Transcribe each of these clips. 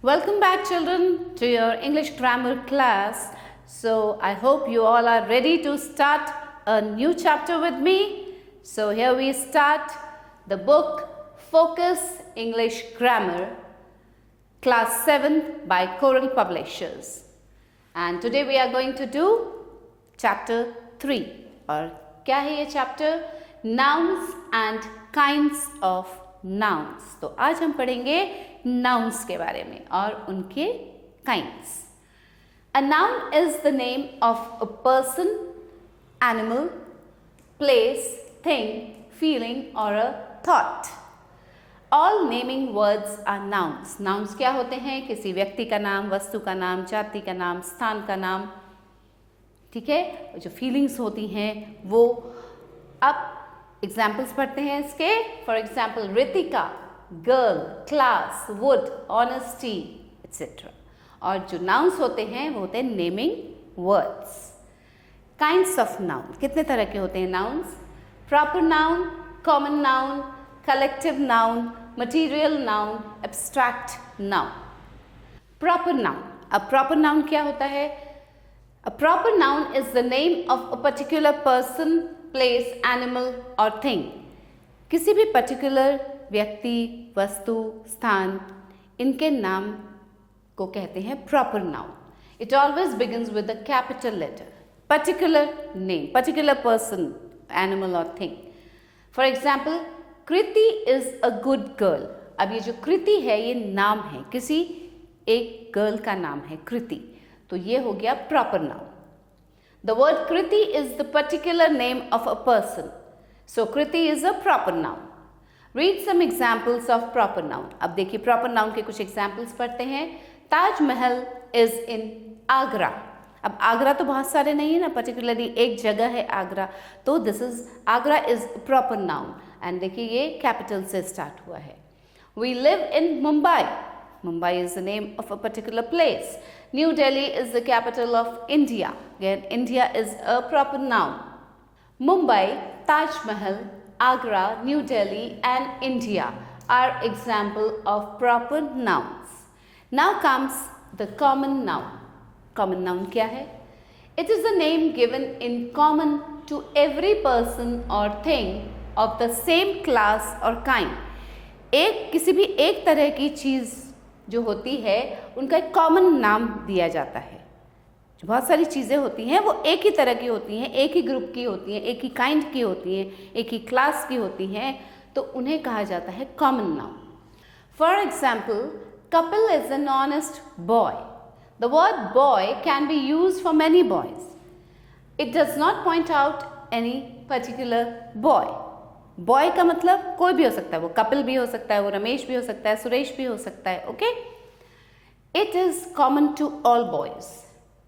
Welcome back, children, to your English grammar class. So, I hope you all are ready to start a new chapter with me. So, here we start the book Focus English Grammar, Class 7 by Coral Publishers. And today we are going to do Chapter 3. और क्या है ये chapter? Nouns and kinds of nouns. तो आज हम पढ़ेंगे nouns के बारे में और उनके kinds. A noun is the name of a person, animal, place, thing, feeling or a thought. All naming words are nouns. Nouns क्या होते हैं? किसी व्यक्ति का नाम, वस्तु का नाम, जाति का नाम, स्थान का नाम, ठीक है? जो फीलिंग्स होती हैं वो। अब एग्जाम्पल्स पढ़ते हैं इसके। For example Ritika, girl, class, would, honesty etcetera. और जो नाउन्स होते हैं वो होते हैं naming words. Kinds of noun, कितने तरह के होते हैं nouns? Proper noun, common noun, collective noun, material noun, abstract noun. Proper noun. अब प्रॉपर नाउन क्या होता है? A proper noun is the name of a particular person, place, animal or thing. किसी भी particular व्यक्ति, वस्तु, स्थान, इनके नाम को कहते हैं proper noun. It always begins with a capital letter. Particular name, particular person, animal or thing. For example, Kriti is a good girl. अब ये जो कृति है ये नाम है, किसी एक गर्ल का नाम है कृति, तो ये हो गया proper noun. The word Kriti is the particular name of a person, so Kriti is a proper noun. Read some examples of proper noun. अब देखिए प्रॉपर नाउन के कुछ एग्जाम्पल्स पढ़ते हैं। Taj Mahal is in Agra. अब आगरा तो बहुत सारे नहीं है ना, पर्टिकुलरली एक जगह है आगरा, तो this is Agra is proper noun. And देखिए ये कैपिटल से स्टार्ट हुआ है। We live in Mumbai. Mumbai is the name of a particular place. New Delhi is the capital of India. Again, India is a proper noun. Mumbai, Taj Mahal, Agra, New Delhi and India are example of proper nouns. Now comes the common noun. Common noun क्या है? It is the name given in common to every person or thing of the same class or kind. एक किसी भी एक तरह की चीज़ जो होती है उनका एक कॉमन नाम दिया जाता है। जो बहुत सारी चीज़ें होती हैं वो एक ही तरह की होती हैं, एक ही ग्रुप की होती हैं, एक ही काइंड की होती हैं, एक ही क्लास की होती हैं, तो उन्हें कहा जाता है common noun. For example, Kapil is an honest boy. The word boy can be use for many boys. It does not point out any particular boy. Boy का मतलब कोई भी हो सकता है, वो कपिल भी हो सकता है, वो रमेश भी हो सकता है, सुरेश भी हो सकता है, okay? It is common to all boys.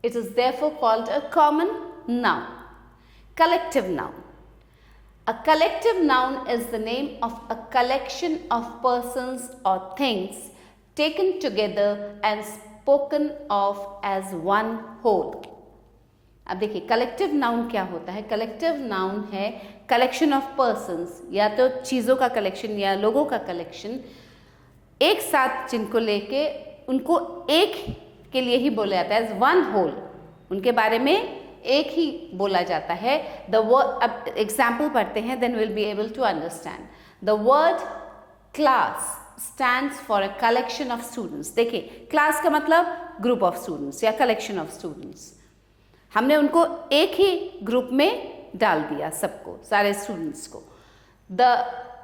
It is therefore called a common noun. Collective noun. A collective noun is the name of a collection of persons और things taken together and spoken of as one whole. अब देखिए collective noun क्या होता है? Collective noun है collection of persons, या तो चीज़ों का कलेक्शन या लोगों का कलेक्शन, एक साथ जिनको लेके उनको एक के लिए ही बोला जाता है एज वन होल। उनके बारे में एक ही बोला जाता है। द वर्ड, अब एग्जाम्पल पढ़ते हैं, then will be able to understand. The word class stands for a collection of students. देखिए क्लास का मतलब ग्रुप ऑफ स्टूडेंट्स या कलेक्शन ऑफ स्टूडेंट्स। हमने उनको एक ही ग्रुप में डाल दिया, सबको, सारे स्टूडेंट्स को। The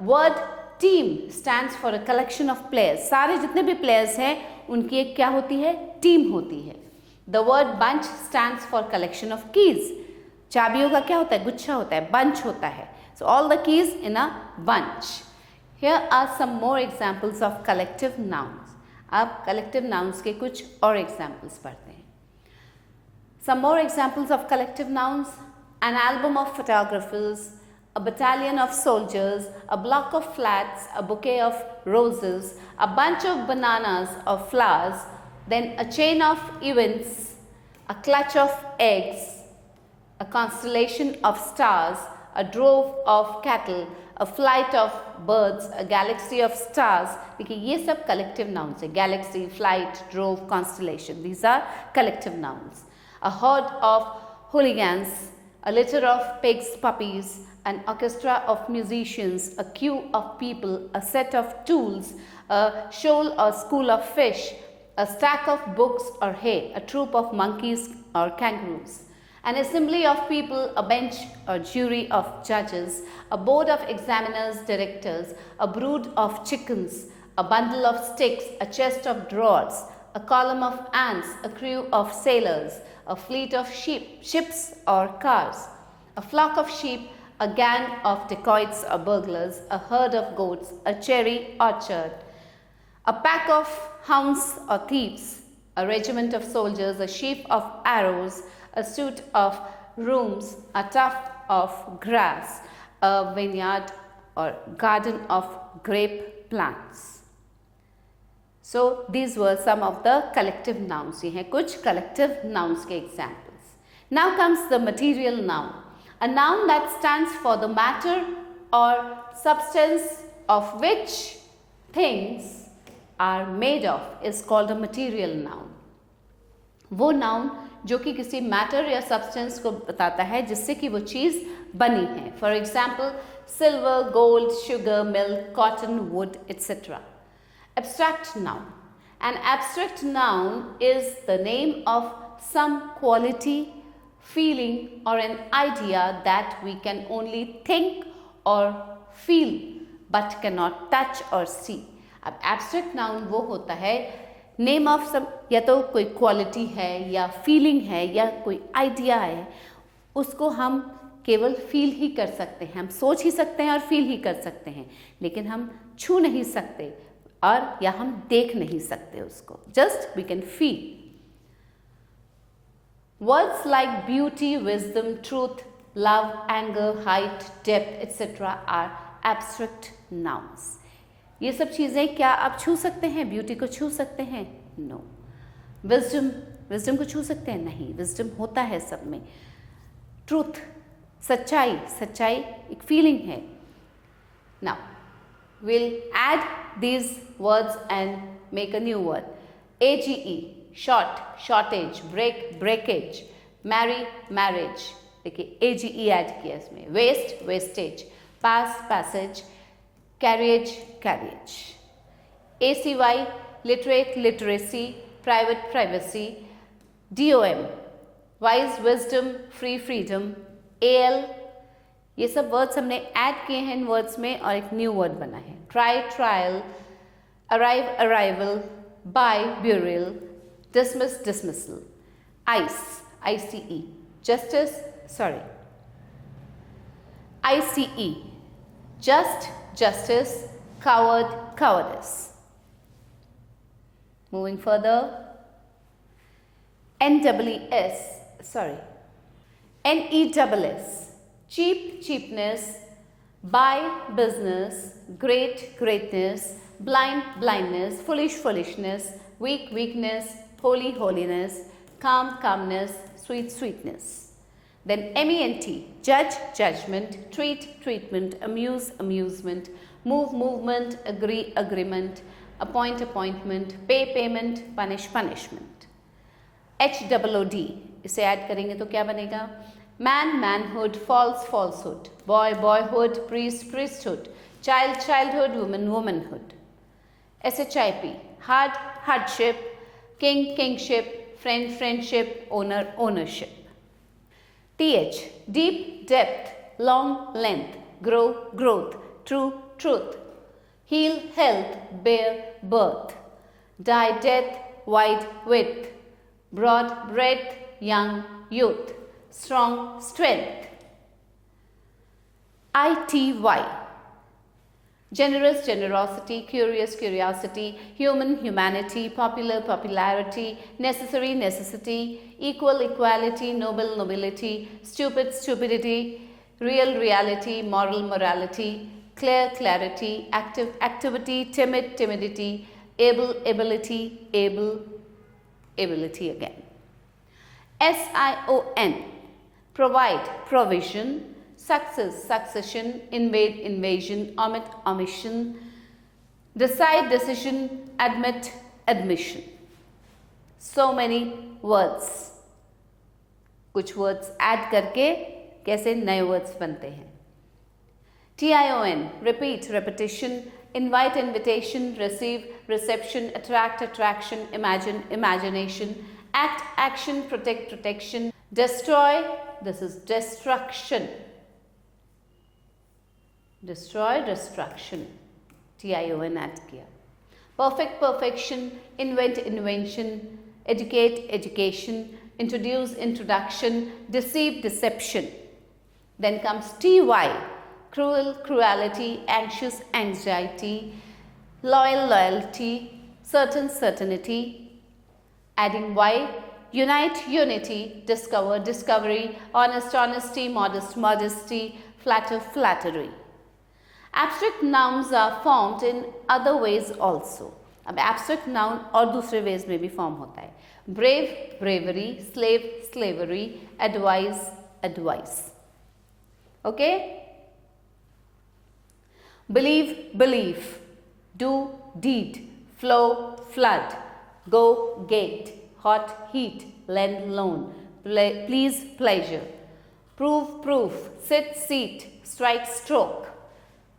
word team stands for a collection of players. सारे जितने भी प्लेयर्स हैं उनकी एक क्या होती है? टीम होती है। The word bunch stands for collection of keys. चाबियों का क्या होता है? गुच्छा होता है, बंच होता है। So all the keys in a bunch. Here are some more examples of collective nouns. अब कलेक्टिव नाउन्स के कुछ और एग्जाम्पल्स पढ़ते हैं। Some more examples of collective nouns: an album of photographers, a battalion of soldiers, a block of flats, a bouquet of roses, a bunch of bananas or flowers, then a chain of events, a clutch of eggs, a constellation of stars, a drove of cattle, a flight of birds, a galaxy of stars. देखिए ये सब collective nouns है. Galaxy, flight, drove, constellation. These are collective nouns. A horde of hooligans, a litter of pigs, puppies, an orchestra of musicians, a queue of people, a set of tools, a shoal or school of fish, a stack of books or hay, a troop of monkeys or kangaroos, an assembly of people, a bench or jury of judges, a board of examiners, directors, a brood of chickens, a bundle of sticks, a chest of drawers, a column of ants, a crew of sailors, a fleet of ships or cars, a flock of sheep, a gang of dacoits or burglars, a herd of goats, a cherry orchard, a pack of hounds or thieves, a regiment of soldiers, a sheaf of arrows, a suit of rooms, a tuft of grass, a vineyard or garden of grape plants. So these were some of the collective nouns. ये हैं कुछ collective nouns के examples. Now comes the material noun. A noun that stands for the matter or substance of which things are made of is called a material noun. वो noun जो कि किसी matter या substance को बताता है जिससे कि वो चीज़ बनी है. For example, silver, gold, sugar, milk, cotton, wood, etc. Abstract noun. An abstract noun is the name of some quality, feeling or an idea that we can only think or feel but cannot touch or see. अब abstract noun वो होता है name of some, या तो कोई quality है या feeling है या कोई idea है, उसको हम केवल feel ही कर सकते हैं. हम सोच ही सकते हैं और feel ही कर सकते हैं, लेकिन हम छू नहीं सकते और या हम देख नहीं सकते उसको. Just we can feel. Words like beauty, wisdom, truth, love, anger, height, depth, etc. are abstract nouns. ये सब चीज़ें क्या आप छू सकते हैं? ब्यूटी को छू सकते हैं? नो. विजडम को छू सकते हैं? नहीं. विजडम होता है सब में. ट्रूथ, सच्चाई एक फीलिंग है. Now we'll add these words and make a new word. AGE, short, shortage, breakage, marry, marriage. देखिए AGE ऐड किया इसमें. waste, wastage, pass, passage, carriage, carriage. ACY, literate, literacy, private, privacy. DOM, wise, wisdom, free, freedom. AL, ये सब words हमने add किए हैं इन words में और एक न्यू वर्ड बना है. Try, trial, arrive, arrival, bury, burial, dismiss, dismissal. Ice, ICE, justice, sorry, ICE, just, justice, coward, cowardice. Moving further, NEES, sorry, NESS, cheap, cheapness, buy, business, great, greatness, blind, blindness, foolish, foolishness, weak, weakness, holy, holiness, calm, calmness, sweet, sweetness. Then MENT, judge, judgment, treat, treatment, amuse, amusement, move, movement, agree, agreement, appoint, appointment, pay, payment, punish, punishment. HOOD, इसे add करेंगे तो क्या बनेगा? Man, manhood, false, falsehood, boy, boyhood, priest, priesthood, child, childhood, woman, womanhood. SHIP, hard, hardship, king, kingship, friend, friendship, owner, ownership. TH, deep, depth, long, length, grow, growth, true, truth, heal, health, bear, birth, die, death, wide, width, broad, breadth, young, youth, strong, strength. ITY, generous, generosity, curious, curiosity, human, humanity, popular, popularity, necessary, necessity, equal, equality, noble, nobility, stupid, stupidity, real, reality, moral, morality, clear, clarity, active, activity, timid, timidity, able, ability, able, ability again. SION, provide, provision, success, succession, invade, invasion, omit, omission, decide, decision, admit, admission. So many words. कुछ words add करके कैसे नए words बनते हैं. TION, repeat, repetition, invite, invitation, receive, reception, attract, attraction, imagine, imagination, act, action, protect, protection, destroy, this is destruction. Destroy, destruction. TION add किया. Perfect, perfection, invent, invention, educate, education, introduce, introduction, deceive, deception. Then comes TY, cruel, cruelty, anxious, anxiety, loyal, loyalty, certain, certainty. Adding Y, unite, unity, discover, discovery, honest, honesty, modest, modesty, flatter, flattery. Abstract nouns are formed in other ways also. अब abstract noun और दूसरे ways में भी form होता है. Brave, bravery, slave, slavery, advise, advice. Okay? Believe, belief, do, deed, flow, flood, go, gate, hot, heat, lend, loan, please, pleasure, prove, proof, sit, seat, strike, stroke,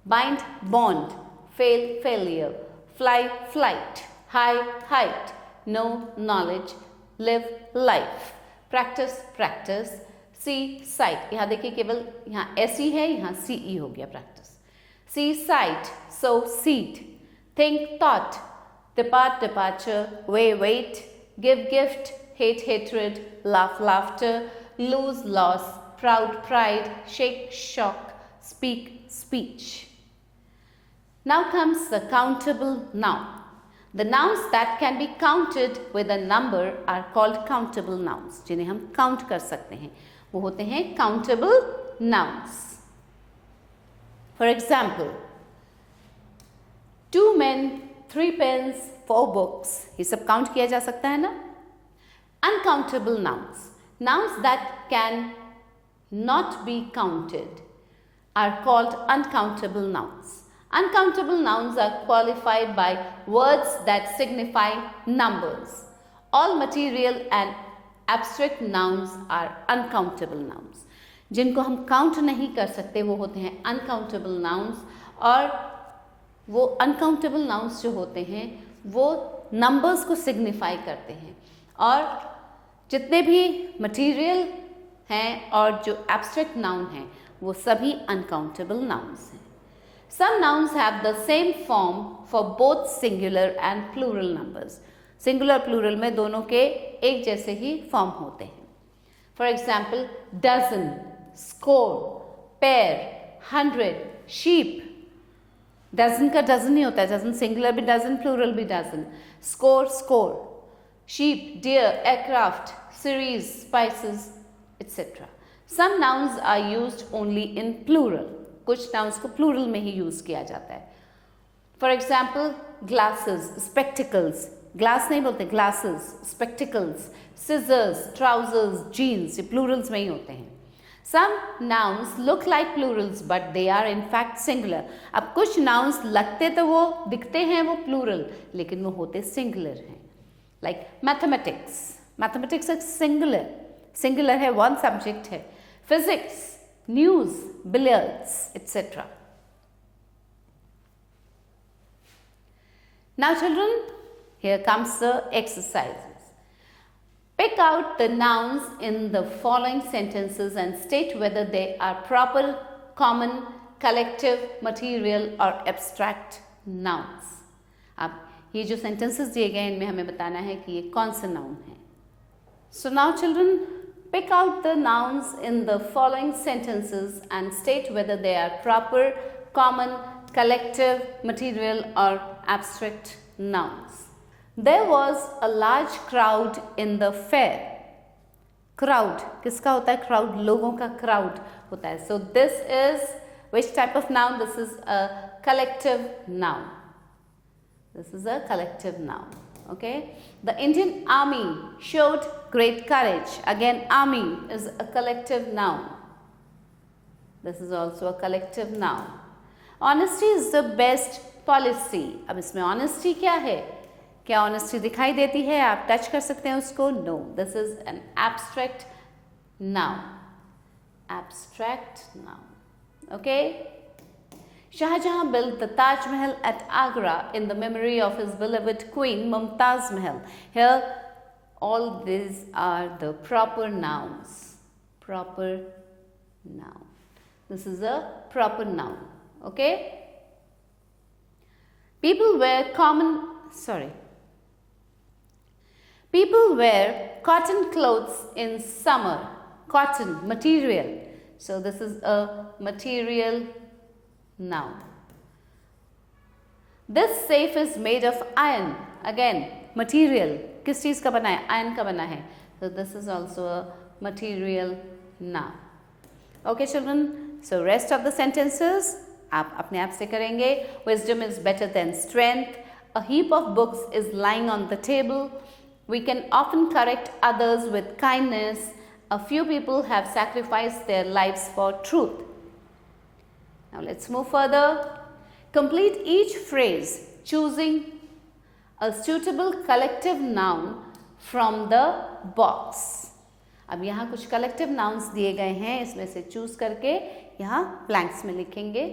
bind, bond, fail, failure, fly, flight, high, height, know, knowledge, live, life, practice, practice, see, sight. यहाँ देखिए केवल यहाँ SE है, यहाँ CE हो गया practice. See, sight, sow, seed, think, thought, depart, departure, weigh, weight, give, gift, hate, hatred, laugh, laughter, lose, loss, proud, pride, shake, shock, speak, speech. Now comes the countable noun. The nouns that can be counted with a number are called countable nouns. जिन्हें हम count कर सकते हैं वो होते हैं countable nouns. For example, 2 men, 3 pens, 4 books. ये सब count किया जा सकता है ना? Uncountable nouns. Nouns that can not be counted are called uncountable nouns. Uncountable nouns are qualified by words that signify numbers. All material and abstract nouns are uncountable nouns. जिनको हम count नहीं कर सकते वो होते हैं अनकाउंटेबल नाउन्स. और वो अनकाउंटेबल नाउन्स जो होते हैं वो नंबर्स को सिग्निफाई करते हैं. और जितने भी मटेरियल हैं और जो एब्स्ट्रैक्ट नाउन हैं वो सभी अनकाउंटेबल नाउन्स हैं. Some nouns have the same form for both singular and plural numbers. Singular plural में दोनों के एक जैसे ही फॉर्म होते हैं. For example dozen, score, pair, 100, sheep. Dozen का डजन नहीं होता है. डजन सिंगुलर भी डजन, प्लूरल भी dozen. Score, score. Sheep, deer, aircraft, series, spices, etc. Some nouns are used only in plural. कुछ नाउन्स को प्लूरल में ही यूज किया जाता है. For example glasses, spectacles. Glass नहीं बोलते, glasses, spectacles, scissors, trousers, jeans. ये प्लूरल्स में ही होते हैं. Some nouns look like plurals but they are in fact singular. अब कुछ nouns लगते तो वो दिखते हैं वो plural लेकिन वो होते singular हैं. Like mathematics. Mathematics एक singular है, one subject है. Physics, news, billiards, etc. Now children, here comes the exercises. Pick out the nouns in the following sentences and state whether they are proper, common, collective, material or abstract nouns. अब ये जो sentences दिए गए इनमें हमें बताना है कि ये कौन सा noun है. So now children, pick out the nouns in the following sentences and state whether they are proper, common, collective, material or abstract nouns. There was a large crowd in the fair. Crowd किसका होता है? Crowd लोगों का crowd होता है. So this is which type of noun? This is a collective noun. This is a collective noun. Okay. The Indian Army showed great courage. Again, army is a collective noun. This is also a collective noun. Honesty is the best policy. अब इसमें honesty क्या है? क्या honesty दिखाई देती है? आप touch कर सकते हैं उसको? No. This is an abstract noun. Abstract noun. Okay? Shahjahan built the Taj Mahal at Agra in the memory of his beloved queen Mumtaz Mahal. Here, all these are the proper nouns. Proper noun. This is a proper noun. Okay? People wear cotton clothes in summer. Cotton, material. So this is a material noun. This safe is made of iron. Again, material. किस चीज का बना है? Iron का बना है. So this is also a material noun. Okay, children. So rest of the sentences आप अपने आप से करेंगे. Wisdom is better than strength. A heap of books is lying on the table. We can often correct others with kindness. A few people have sacrificed their lives for truth. Now let's move further. Complete each phrase choosing a suitable collective noun from the box. अब यहाँ कुछ collective nouns दिए गए हैं, इसमें से choose करके यहाँ blanks में लिखेंगे.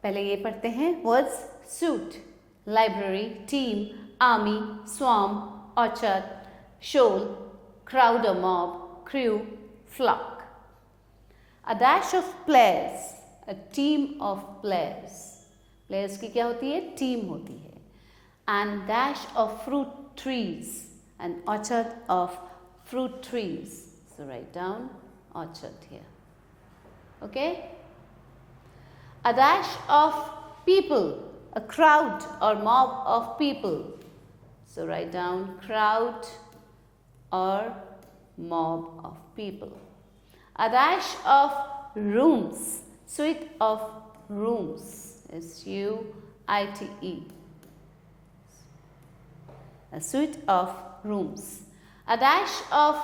पहले ये पढ़ते हैं words suit, library, team, army, swarm, orchard, shoal, crowd or mob, crew, flock. A dash of players, a team of players. Players की क्या होती है? Team होती है. And dash of fruit trees, an orchard of fruit trees. So write down orchard here. Okay? A dash of people, a crowd or mob of people. So write down crowd or mob of people. A dash of rooms, suite of rooms. S-U-I-T-E. A suite of rooms. A dash of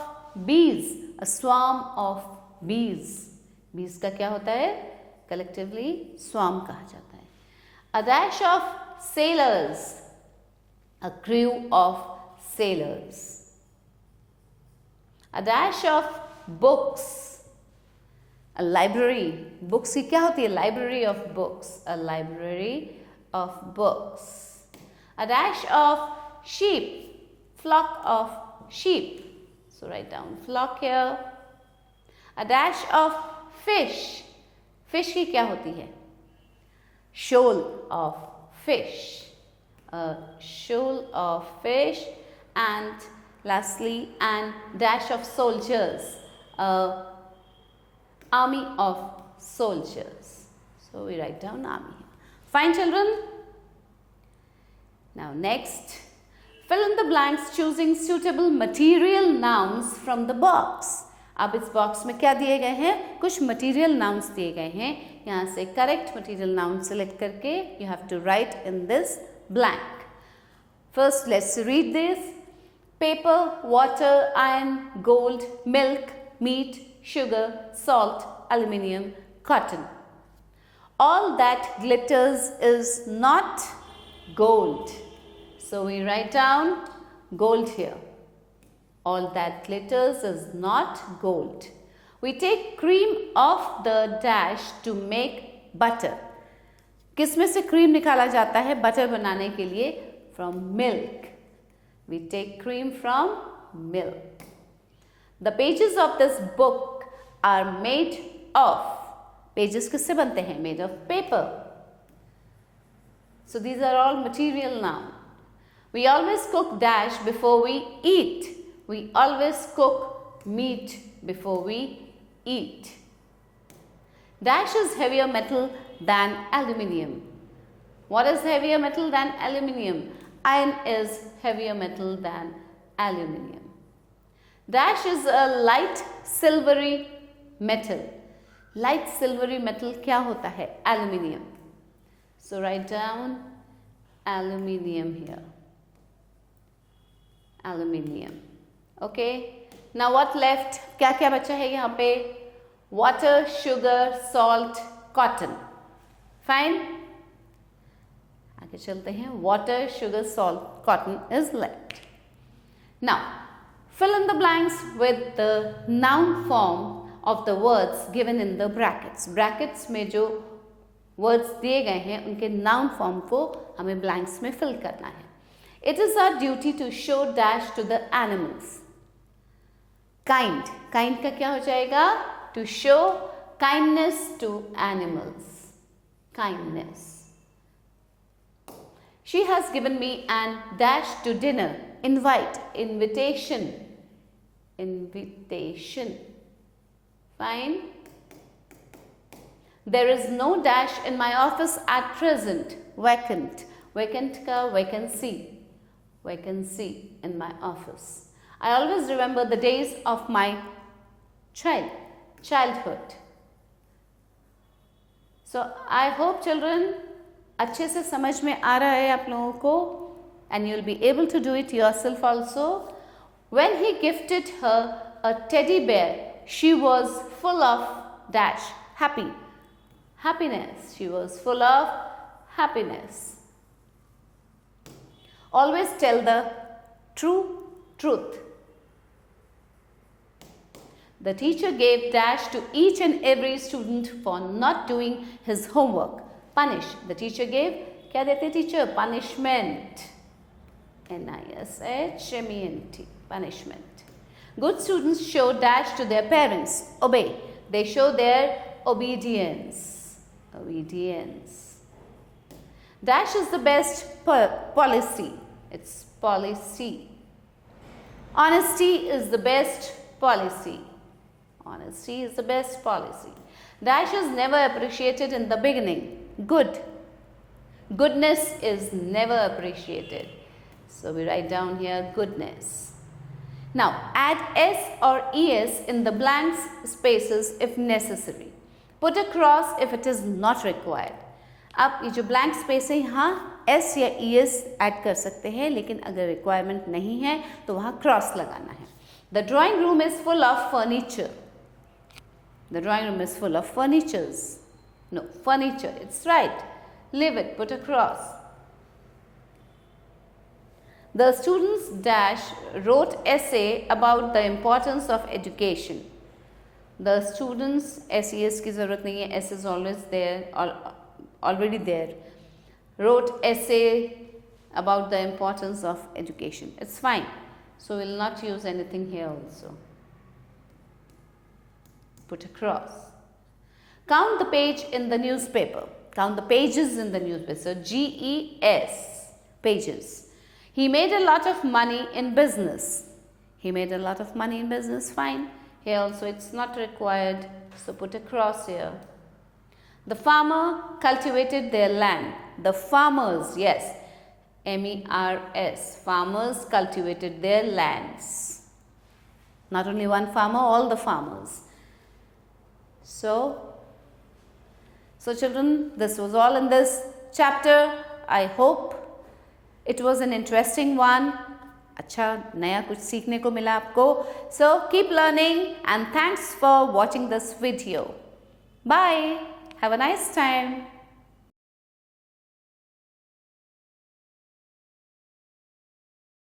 bees, a swarm of bees. Bees का क्या होता है? Collectively swarm कहा जाता है. A dash of sailors, a crew of sailors. A dash of books, a library. Books की क्या होती है? Library of books. A library of books. A dash of sheep, flock of sheep. So write down flock here. A dash of fish. Fish की क्या होती है? Shoal of fish. A shoal of fish. And lastly, an dash of soldiers. A army of soldiers. So we write down army. Fine, children? Now next, fill in the blanks choosing suitable material nouns from the box. अब इस box में क्या दिए गए हैं? कुछ material nouns दिए गए हैं. यहाँ से correct material noun select करके you have to write in this blank. First, let's read this. Paper, water, iron, gold, milk, meat, sugar, salt, aluminium, cotton. All that glitters is not gold. So we write down gold here. All that glitters is not gold. We take cream off the dash to make butter. किस में से cream निकाला जाता है butter बनाने के लिए? From milk. We take cream from milk. The pages of this book are made of. Pages किससे बनते हैं? Made of paper. So these are all material nouns. We always cook dash before we eat. We always cook meat before we eat. Dash is heavier metal than aluminium. What is heavier metal than aluminium? Iron is heavier metal than aluminium. Dash is a light silvery metal. Light silvery metal क्या होता है? Aluminium. So write down aluminium here. Aluminium. Okay. Now what left? क्या क्या बचा है यहाँ पे? water, sugar, salt, cotton. Fine? आगे चलते हैं. Water, sugar, salt, cotton is left. Now, fill in the blanks with the noun form of the words given in the brackets. Brackets में जो words दिए गए हैं उनके noun form को हमें blanks में fill करना है. It is our duty to show dash to the animals. Kind. Kind का क्या हो जाएगा? To show kindness to animals. Kindness. She has given me an dash to dinner. Invite. Invitation. Invitation. Fine. There is no dash in my office at present. Vacant. Vacant ka vacancy. Vacancy in my office. I always remember the days of my childhood. So I hope children अच्छे से समझ में आ रहा है आप लोगों को, and you'll be able to do it yourself also. When he gifted her a teddy bear, she was full of dash happy. Happiness. She was full of happiness. Always tell the truth. The teacher gave dash to each and every student for not doing his homework. Punish. The teacher gave, क्या देते teacher? Punishment. N-I-S-H-M-E-N-T. Punishment. Good students show dash to their parents. Obey. They show their obedience. Obedience. Dash is the best policy. It's policy. Honesty is the best policy. Honesty is the best policy. Dash is never appreciated in the beginning. Good. Goodness is never appreciated. So we write down here goodness. Now add s or es in the blank spaces if necessary. Put a cross if it is not required. आप ये जो blank space है यहाँ s या es add कर सकते हैं, लेकिन अगर requirement नहीं है तो वहाँ cross लगाना है. The drawing room is full of furniture. The drawing room is full of furnitures. No, furniture. It's right. Leave it. Put a cross. The students dash wrote essay about the importance of education. The students SES की ज़रूरत नहीं है. S is always there, already there. Wrote essay about the importance of education. It's fine. So we will not use anything here also. Put a cross. Count the page in the newspaper. Count the pages in the newspaper. So GES, pages. He made a lot of money in business. He made a lot of money in business. Fine. Here also it's not required. So put a cross here. The farmer cultivated their land. The farmers, yes. MERS. Farmers cultivated their lands. Not only one farmer, all the farmers. So children, this was all in this chapter. I hope it was an interesting one. अच्छा नया कुछ सीखने को मिला आपको. So keep learning and thanks for watching this video. Bye. Have a nice time.